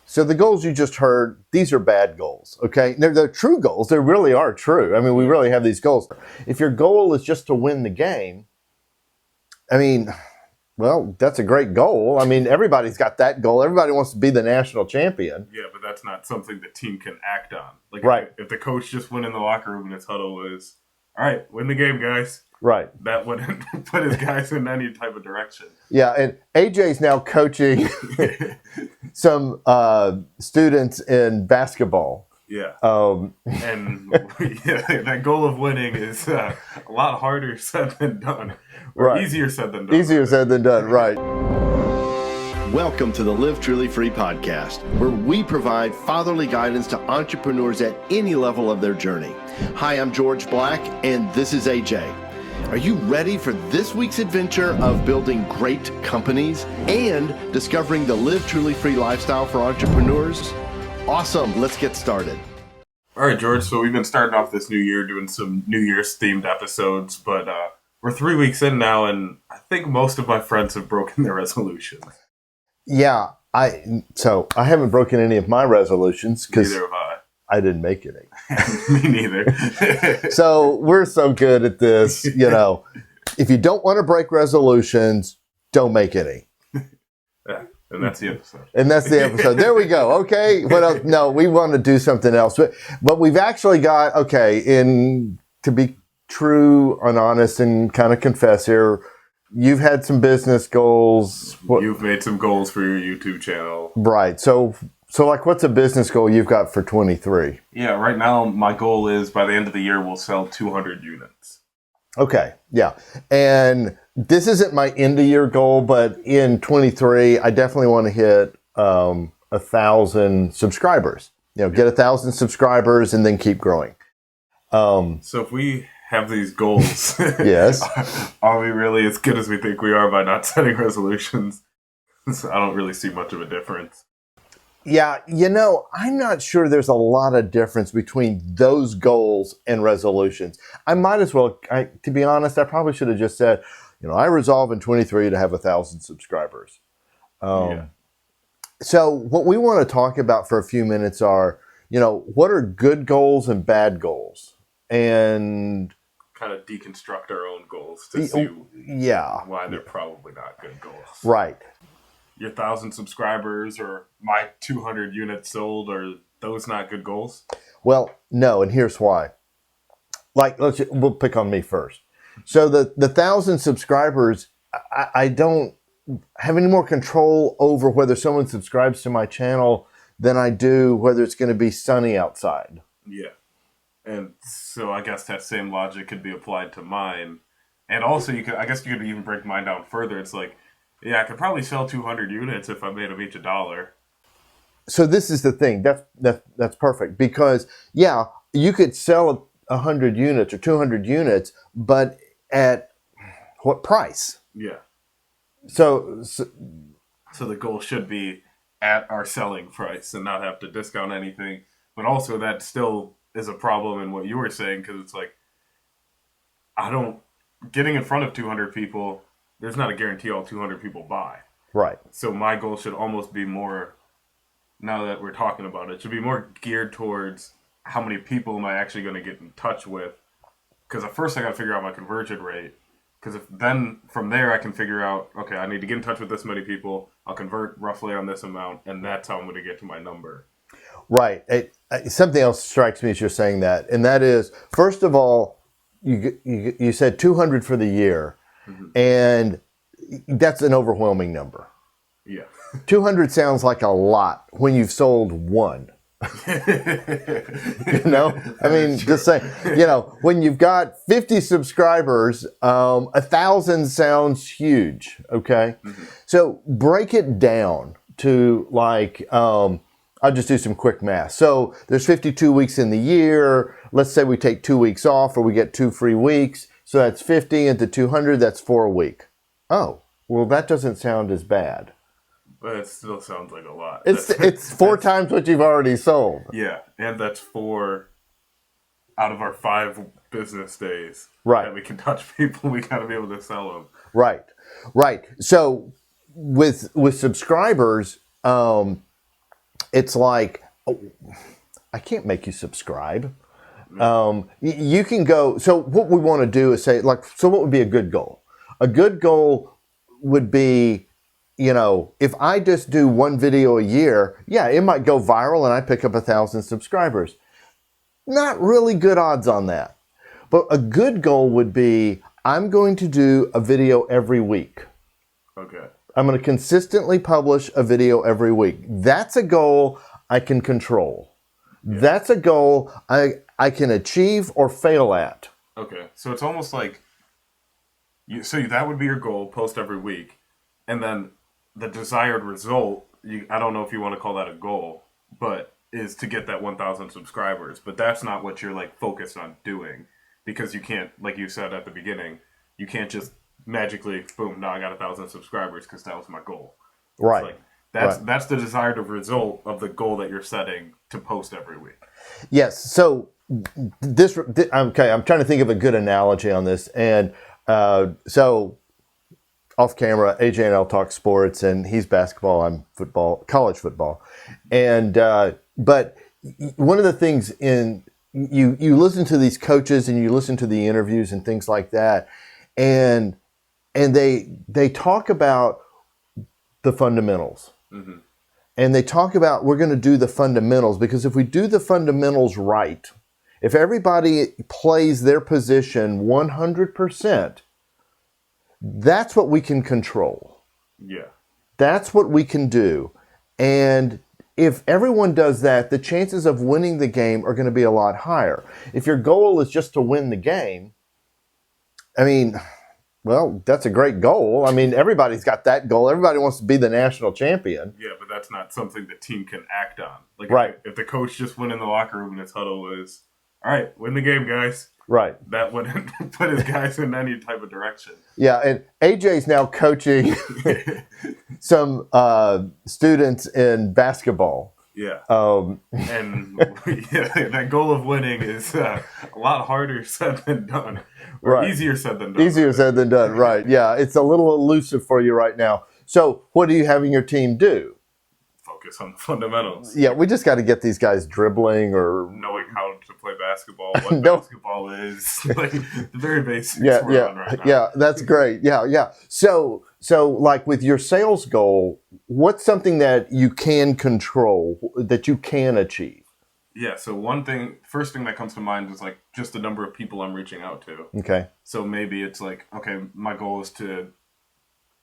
So the goals you just heard, these are bad goals, okay? They're true goals. They really are true. I mean, we really have these goals. If your goal is just to win the game, I mean, well, that's a great goal. I mean, everybody's got that goal. Everybody wants to be the national champion. Yeah, but that's not something the team can act on. Like, right. If the coach just went in the locker room and his huddle was, all right, win the game, guys. Right. That wouldn't put his guys in any type of direction. Yeah, and AJ's now coaching some students in basketball. Yeah. And that goal of winning is a lot harder said than done. Or right. Easier said than done. Easier said than done, right. Welcome to the Live Truly Free podcast, where we provide fatherly guidance to entrepreneurs at any level of their journey. Hi, I'm George Black, and this is AJ. Are you ready for this week's adventure of building great companies and discovering the Live Truly Free lifestyle for entrepreneurs? Awesome. Let's get started. All right, George. So we've been starting off this new year doing some New Year's themed episodes, but we're 3 weeks in now, and I think most of my friends have broken their resolutions. Yeah. I haven't broken any of my resolutions because Neither have I. I didn't make any. Me neither. So we're so good at this, if you don't want to break resolutions, don't make any. Yeah, and that's the episode. And that's the episode. There we go. Okay. What else? No, we want to do something else. But we've actually got, to be true and honest and kind of confess here, you've had some business goals. You've made some goals for your YouTube channel. Right. So what's a business goal you've got for 23? Yeah, right now my goal is by the end of the year we'll sell 200 units. Okay, yeah. And this isn't my end of year goal, but in 23, I definitely want to hit 1,000 subscribers. Get 1,000 subscribers and then keep growing. So if we have these goals, yes, are we really as good as we think we are by not setting resolutions? So I don't really see much of a difference. Yeah, I'm not sure there's a lot of difference between those goals and resolutions. I might as well, to be honest, I probably should have just said, I resolve in 23 to have 1,000 subscribers. So what we want to talk about for a few minutes are, what are good goals and bad goals? And kind of deconstruct our own goals to see why they're probably not good goals. Right. Your 1,000 subscribers or my 200 units sold, are those not good goals? Well, no, and here's why. We'll pick on me first. So the 1,000 subscribers, I don't have any more control over whether someone subscribes to my channel than I do whether it's going to be sunny outside. Yeah. And so I guess that same logic could be applied to mine. And also you could even break mine down further. It's like, yeah, I could probably sell 200 units if I made them each $1. So this is the thing. That's perfect because, you could sell 100 units or 200 units, but at what price? Yeah. So the goal should be at our selling price and not have to discount anything. But also that still is a problem in what you were saying because it's like, getting in front of 200 people, there's not a guarantee all 200 people buy. Right. So my goal should almost be more, now that we're talking about it, should be more geared towards how many people am I actually going to get in touch with. Because at first I got to figure out my conversion rate. Because then from there I can figure out, okay, I need to get in touch with this many people. I'll convert roughly on this amount. And that's how I'm going to get to my number. Right. Something else strikes me as you're saying that. And that is, first of all, you said 200 for the year. Mm-hmm. And that's an overwhelming number. Yeah. 200 sounds like a lot when you've sold one. Just saying, when you've got 50 subscribers, 1,000 sounds huge. Okay. Mm-hmm. So break it down to I'll just do some quick math. So there's 52 weeks in the year. Let's say we take 2 weeks off or we get 2 free weeks. So that's 50 into 200, that's 4 a week. Oh, well, that doesn't sound as bad. But it still sounds like a lot. It's 4 times what you've already sold. Yeah, and that's 4 out of our 5 business days. Right. That we can touch people, we got to be able to sell them. Right. So with subscribers, it's like, oh, I can't make you subscribe. You can go. So what we want to do is say, like, so what would be a good goal? A good goal would be, if I just do one video a year, yeah, it might go viral and I pick up 1,000 subscribers. Not really good odds on that. But a good goal would be, I'm going to do a video every week. Okay. I'm going to consistently publish a video every week. That's a goal I can control. Yeah. That's a goal I can achieve or fail at. Okay. So it's almost like, so that would be your goal, post every week. And then the desired result, I don't know if you want to call that a goal, but is to get that 1,000 subscribers. But that's not what you're like focused on doing, because you can't, like you said at the beginning, you can't just magically, boom, now I got 1,000 subscribers because that was my goal. Right. Like, that's the desired result of the goal that you're setting to post every week. Yes. So okay, I'm trying to think of a good analogy on this. And so off camera, AJ and I'll talk sports, and he's basketball, I'm football, college football. And but one of the things you listen to these coaches and you listen to the interviews and things like that, and they talk about the fundamentals. Mm-hmm. And they talk about, we're going to do the fundamentals, because if we do the fundamentals right, if everybody plays their position 100%, that's what we can control. Yeah. That's what we can do. And if everyone does that, the chances of winning the game are going to be a lot higher. If your goal is just to win the game, I mean, well, that's a great goal. I mean, everybody's got that goal. Everybody wants to be the national champion. Yeah, but that's not something the team can act on. Like, right. If the coach just went in the locker room and his huddle was, all right, win the game, guys. Right. That wouldn't put his guys in any type of direction. Yeah, and AJ's now coaching some students in basketball. Yeah. And that goal of winning is a lot harder said than done. Or right. Easier said than done. Easier said than done, right. Yeah, it's a little elusive for you right now. So what are you having your team do? Focus on the fundamentals. Yeah, we just got to get these guys dribbling or knowing how to play basketball, what basketball is, like the very basics we're on right now. Yeah, that's great. Yeah. So like with your sales goal, what's something that you can control, that you can achieve? Yeah, so first thing that comes to mind is like just the number of people I'm reaching out to. Okay. So maybe it's like, okay, my goal is to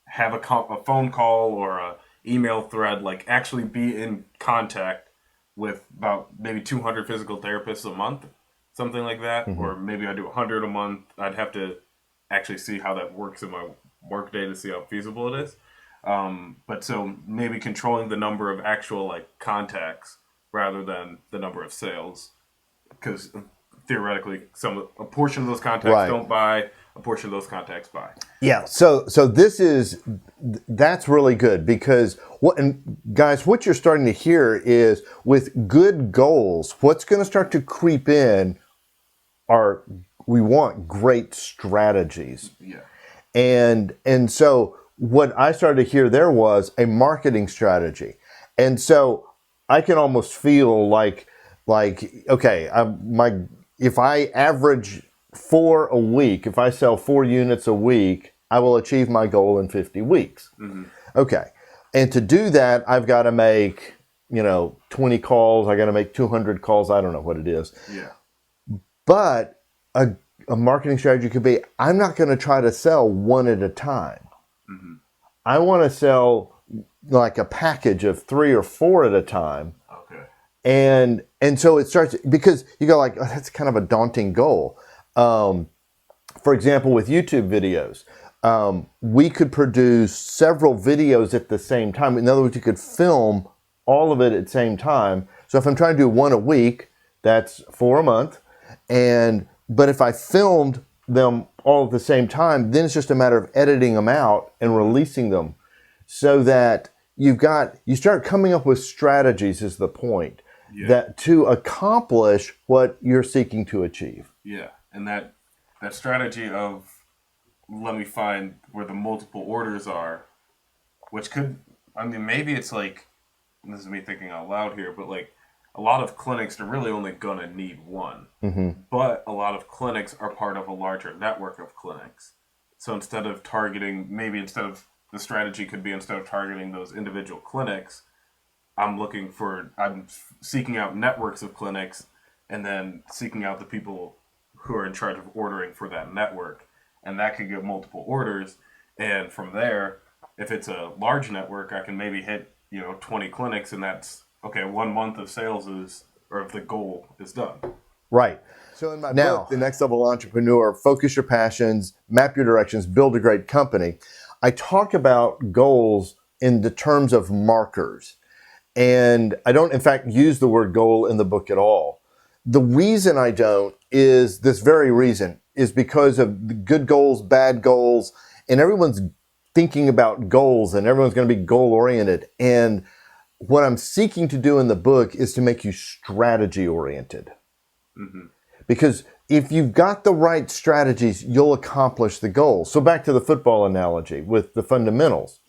have a phone call or a email thread, like actually be in contact with about maybe 200 physical therapists a month, something like that. Mm-hmm. Or maybe I do 100 a month. I'd have to actually see how that works in my work day to see how feasible it is. But so maybe controlling the number of actual like contacts rather than the number of sales, because theoretically a portion of those contacts don't buy, a portion of those contacts buy. Yeah. So that's really good, because guys, what you're starting to hear is, with good goals, what's going to start to creep in are, we want great strategies. Yeah. And so what I started to hear there was a marketing strategy. And so I can almost feel like okay, if I average 4 a week, if I sell 4 units a week, I will achieve my goal in 50 weeks. Mm-hmm. Okay. And to do that, I've got to make, 20 calls. I got to make 200 calls. I don't know what it is. Yeah. But a marketing strategy could be, I'm not going to try to sell one at a time. Mm-hmm. I want to sell like a package of 3 or 4 at a time. Okay. And so it starts, because you go like, oh, that's kind of a daunting goal. For example, with YouTube videos, we could produce several videos at the same time. In other words, you could film all of it at the same time. So if I'm trying to do 1 a week, that's 4 a month. But if I filmed them all at the same time, then it's just a matter of editing them out and releasing them, so that you start coming up with strategies, is the point, that to accomplish what you're seeking to achieve. Yeah. And that strategy of, let me find where the multiple orders are, which could, maybe it's like and this is me thinking out loud here, but like a lot of clinics are really only gonna need one. But a lot of clinics are part of a larger network of clinics. So instead of targeting, the strategy could be instead of targeting those individual clinics, I'm seeking out networks of clinics and then seeking out the people who are in charge of ordering for that network. And that could get multiple orders. And from there, if it's a large network, I can maybe hit, 20 clinics, and that's, okay, 1 month of sales of the goal is done. Right. So in my book, The Next Level Entrepreneur, Focus Your Passions, Map Your Directions, Build a Great Company, I talk about goals in the terms of markers. And I don't, in fact, use the word goal in the book at all. The reason I don't is this very reason, is because of the good goals, bad goals, and everyone's thinking about goals and everyone's going to be goal oriented. And what I'm seeking to do in the book is to make you strategy oriented. Because if you've got the right strategies, you'll accomplish the goal. So back to the football analogy with the fundamentals.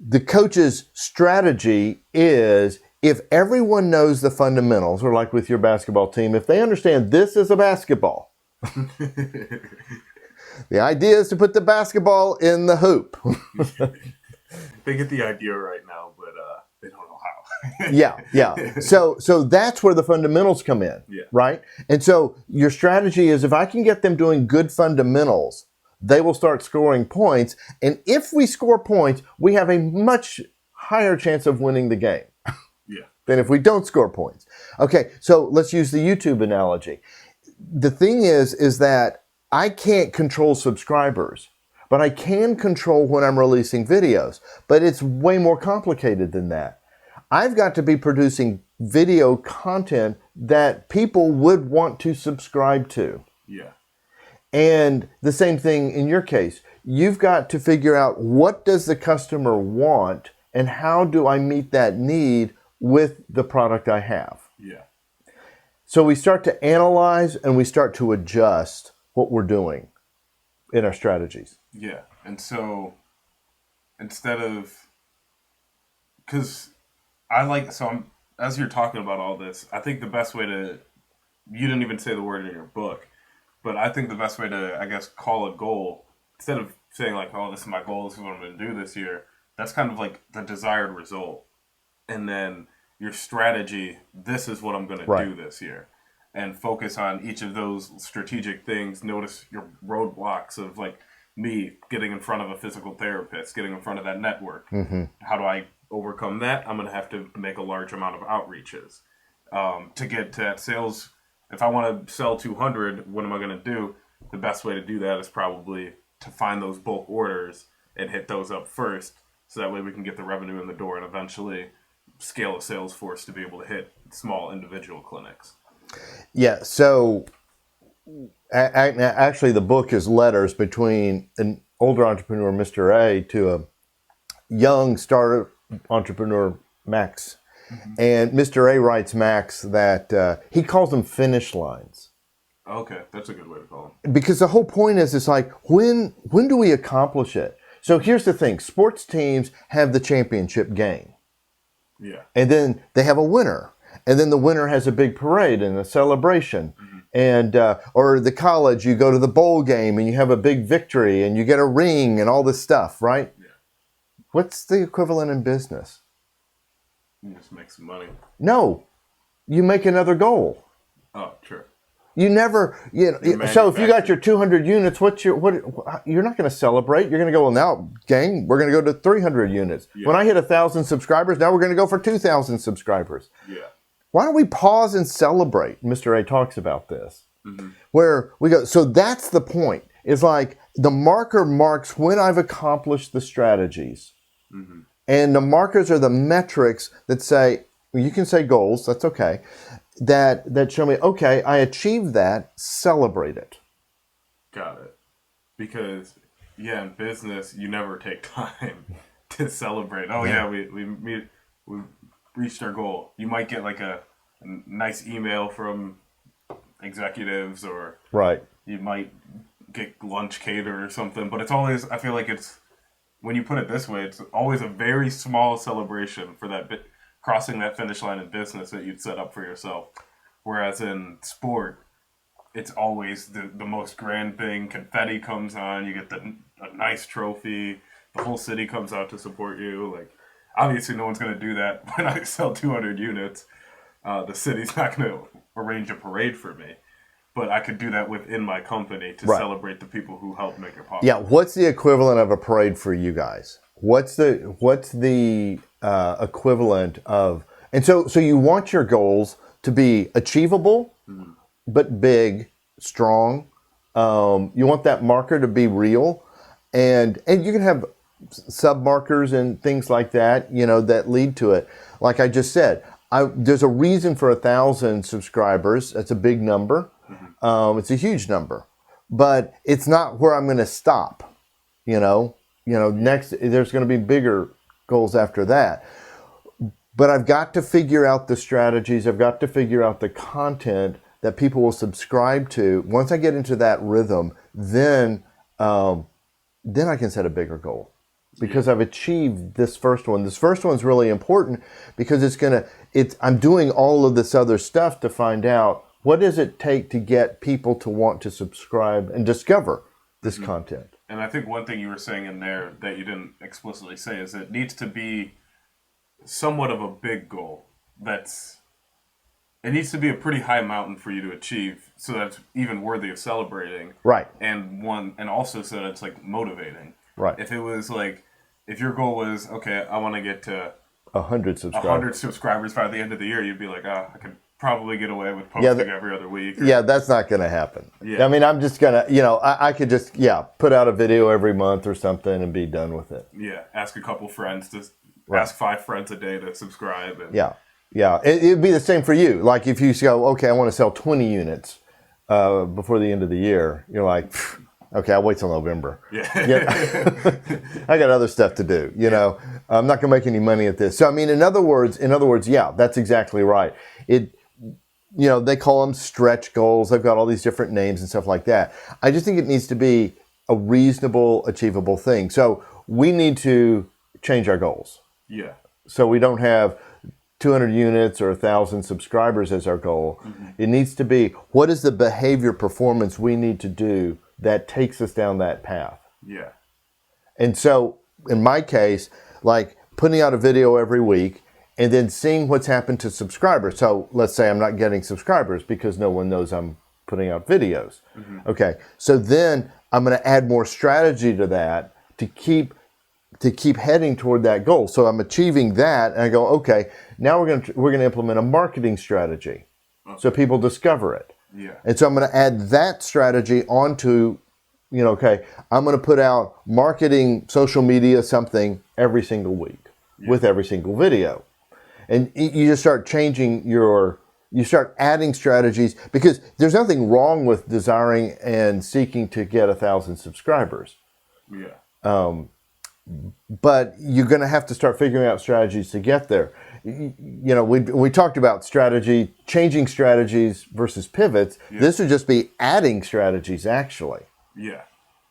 The coach's strategy is, if everyone knows the fundamentals, or like with your basketball team, if they understand this is a basketball, the idea is to put the basketball in the hoop. They get the idea right now, but they don't know how. Yeah. So that's where the fundamentals come in, right? And so your strategy is, if I can get them doing good fundamentals, they will start scoring points. And if we score points, we have a much higher chance of winning the game than if we don't score points. Okay, so let's use the YouTube analogy. The thing is that I can't control subscribers, but I can control when I'm releasing videos. But it's way more complicated than that. I've got to be producing video content that people would want to subscribe to. And the same thing in your case. You've got to figure out, what does the customer want and how do I meet that need with the product I have? So we start to analyze and we start to adjust what we're doing in our strategies. And so instead of, as you're talking about all this, I think the best way you didn't even say the word in your book, but I think the best way to, I guess, call a goal, instead of saying like, oh, this is my goal, this is what I'm going to do this year, that's kind of like the desired result. And then your strategy, this is what I'm going to do this year. And focus on each of those strategic things. Notice your roadblocks of like me getting in front of a physical therapist, getting in front of that network. How do I overcome that? I'm going to have to make a large amount of outreaches. To get to that sales, if I want to sell 200, what am I going to do? The best way to do that is probably to find those bulk orders and hit those up first, so that way we can get the revenue in the door and eventually scale a sales force to be able to hit small individual clinics. So actually the book is letters between an older entrepreneur, Mr. A, to a young startup entrepreneur, Max. And Mr. A writes Max that he calls them finish lines. Okay, that's a good way to call them. Because the whole point is, it's like, when do we accomplish it? So here's the thing. Sports teams have the championship game. And then they have a winner. And then the winner has a big parade and a celebration. And or the college, you go to the bowl game and you have a big victory and you get a ring and all this stuff, right? What's the equivalent in business? You just make some money. No, you make another goal. Oh, sure. You never, so if you got your 200 units, you're not going to celebrate. You're going to go, well, now, gang, we're going to go to 300 units. When I hit 1,000 subscribers, now we're going to go for 2,000 subscribers. Why don't we pause and celebrate? Mr. A talks about this. Where we go, so that's the point. It's like the marker marks when I've accomplished the strategies. And the markers are the metrics that say, you can say goals, that's okay, that show me, okay, I achieved that, celebrate it. Got it. Because, in business, you never take time to celebrate. Oh, we reached our goal. You might get like a nice email from executives, or you might get lunch catered or something, but it's always, I feel like it's, when you put it this way, it's always a very small celebration for crossing that finish line in business that you'd set up for yourself. Whereas in sport, it's always the most grand thing. Confetti comes on, you get a nice trophy, the whole city comes out to support you. Like, obviously no one's going to do that when I sell 200 units. The city's not going to arrange a parade for me. But I could do that within my company to celebrate the people who helped make it possible. Yeah, what's the equivalent of a parade for you guys? What's the equivalent of? And so you want your goals to be achievable, but big, strong. You want that marker to be real, and you can have sub markers and things like that, that lead to it. Like I just said, there's a reason for 1,000 subscribers. That's a big number. It's a huge number, but it's not where I'm going to stop. Next there's going to be bigger goals after that. But I've got to figure out the strategies. I've got to figure out the content that people will subscribe to. Once I get into that rhythm, then I can set a bigger goal because I've achieved this first one. This first one's really important because I'm doing all of this other stuff to find out what does it take to get people to want to subscribe and discover this content. And I think one thing you were saying in there that you didn't explicitly say is it needs to be somewhat of a big goal. It needs to be a pretty high mountain for you to achieve so that it's even worthy of celebrating. Right. And also so that it's like motivating. Right. If it was like, if your goal was, okay, I want to get to 100 subscribers by the end of the year, you'd be like, I could probably get away with posting every other week. Yeah, that's not going to happen. Yeah. I mean, I'm just going to, I could just, put out a video every month or something and be done with it. Yeah, ask a couple friends to, ask 5 friends a day to subscribe. And Yeah. It'd be the same for you. Like if you go, okay, I want to sell 20 units before the end of the year, you're like, okay, I'll wait till November. Yeah. I got other stuff to do, I'm not going to make any money at this. So, I mean, in other words, yeah, that's exactly right. They call them stretch goals. They've got all these different names and stuff like that. I just think it needs to be a reasonable, achievable thing. So we need to change our goals. Yeah. So we don't have 200 units or 1,000 subscribers as our goal. Mm-hmm. It needs to be, what is the behavior performance we need to do that takes us down that path? Yeah. And so in my case, like putting out a video every week and then seeing what's happened to subscribers. So let's say I'm not getting subscribers because no one knows I'm putting out videos. Mm-hmm. Okay. So then I'm going to add more strategy to that to keep heading toward that goal. So I'm achieving that and I go, okay, now we're going to implement a marketing strategy so people discover it. Yeah. And so I'm going to add that strategy onto, okay, I'm going to put out marketing, social media, something every single week with every single video. And you just start changing you start adding strategies because there's nothing wrong with desiring and seeking to get 1,000 subscribers. Yeah. But you're going to have to start figuring out strategies to get there. We talked about strategy, changing strategies versus pivots. Yeah. This would just be adding strategies, actually. Yeah,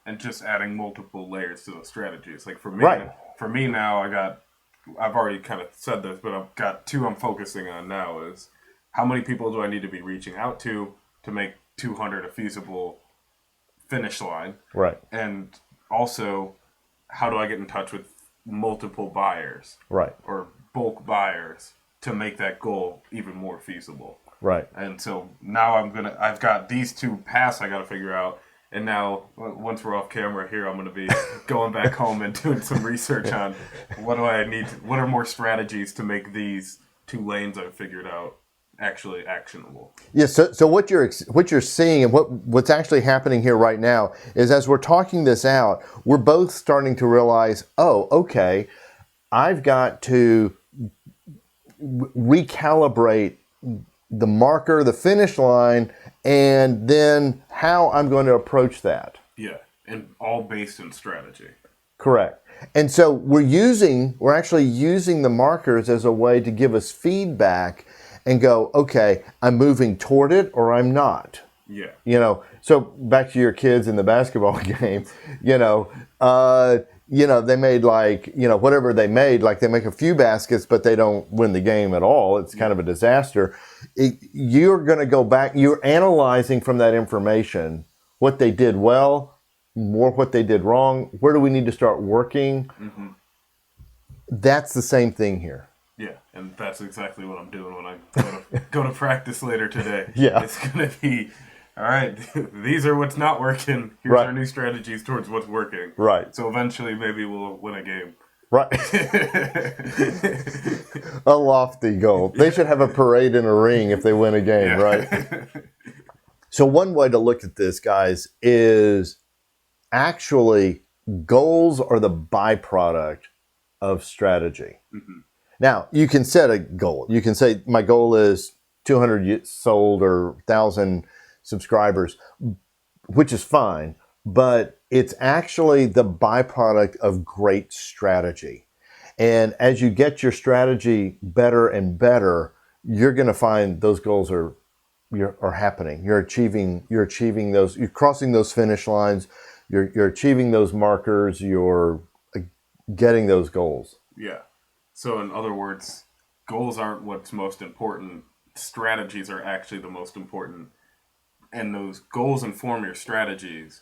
and just adding multiple layers to those strategies. Like for me now, I've already kind of said this, but I've got 2 I'm focusing on now is how many people do I need to be reaching out to make 200 a feasible finish line? Right. And also, how do I get in touch with multiple buyers? Right. Or bulk buyers to make that goal even more feasible. Right. And so now I've got these 2 paths I got to figure out. And now, once we're off camera here, I'm going to be going back home and doing some research on what are more strategies to make these 2 lanes I've figured out actually actionable. Yes. So what you're seeing and what's actually happening here right now is as we're talking this out, we're both starting to realize, oh, okay, I've got to recalibrate the marker, the finish line, and then how I'm going to approach that. Yeah, and all based in strategy. Correct. And so we're actually using the markers as a way to give us feedback and go, okay, I'm moving toward it or I'm not. So back to your kids in the basketball game, they made whatever they made, like they make a few baskets, but they don't win the game at all. It's kind of a disaster. You're going to go back, you're analyzing from that information what they did well, more what they did wrong. Where do we need to start working? Mm-hmm. That's the same thing here. Yeah, and that's exactly what I'm doing when I go to practice later today. Yeah. It's going to be, all right, these are what's not working. Here's Right. our new strategies towards what's working. Right. So eventually maybe we'll win a game. Right. A lofty goal. They should have a parade in a ring if they win a game, right? So one way to look at this, guys, is actually goals are the byproduct of strategy. Mm-hmm. Now, you can set a goal. You can say, my goal is 200 sold or 1,000 subscribers, which is fine, but it's actually the byproduct of great strategy. And as you get your strategy better and better, you're going to find those goals are happening. You're achieving those. You're crossing those finish lines. You're achieving those markers. You're getting those goals. Yeah. So in other words, goals aren't what's most important. Strategies are actually the most important. And those goals inform your strategies,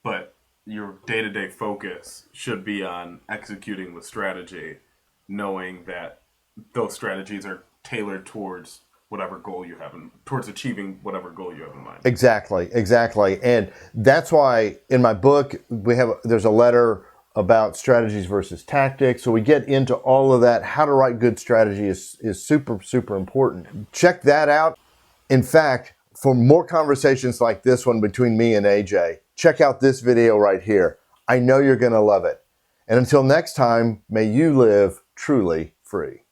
but your day-to-day focus should be on executing the strategy, knowing that those strategies are tailored towards whatever goal you have towards achieving whatever goal you have in mind. Exactly. And that's why in my book there's a letter about strategies versus tactics. So we get into all of that. How to write good strategy is super, super important. Check that out. In fact, for more conversations like this one between me and AJ, check out this video right here. I know you're going to love it. And until next time, may you live truly free.